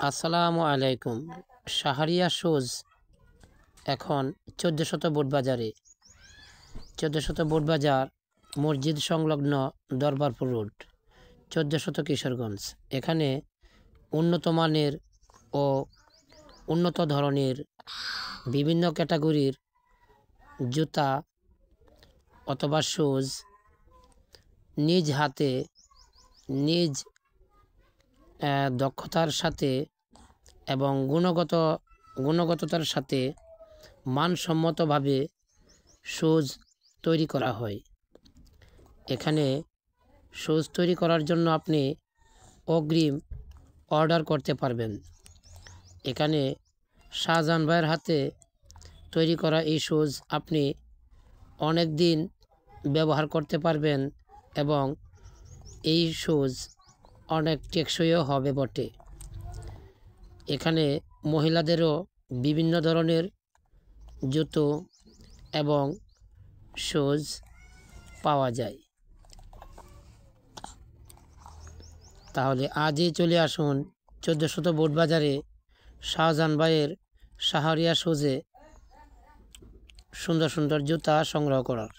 আসসালামু আলাইকুম। শাহরিয়া শুজ এখন 1400 বোট বাজারে। 1400 বোট বাজার, মসজিদ সংলগ্ন দরবারপুর রোড, 1400 কিশোরগঞ্জ। এখানে উন্নত মানের ও উন্নত ধরনের বিভিন্ন ক্যাটাগরির জুতা অথবা শুজ নিজ হাতে নিজ দক্ষতার সাথে এবং গুণগততার সাথে মানসম্মতভাবে শুজ তৈরি করা হয়। এখানে শুজ তৈরি করার জন্য আপনি অগ্রিম অর্ডার করতে পারবেন। এখানে শাহজাহান ভাইয়ের হাতে তৈরি করা এই শুজ আপনি অনেক দিন ব্যবহার করতে পারবেন এবং এই শুজ অনেক টেকসইও হবে বটে। এখানে মহিলাদেরও বিভিন্ন ধরনের জুতো এবং শুজ পাওয়া যায়। তাহলে আজই চলে আসুন 1400 বোট বাজারে শাহজাহান ভাইয়ের শাহরিয়া শুজে সুন্দর সুন্দর জুতা সংগ্রহ করার।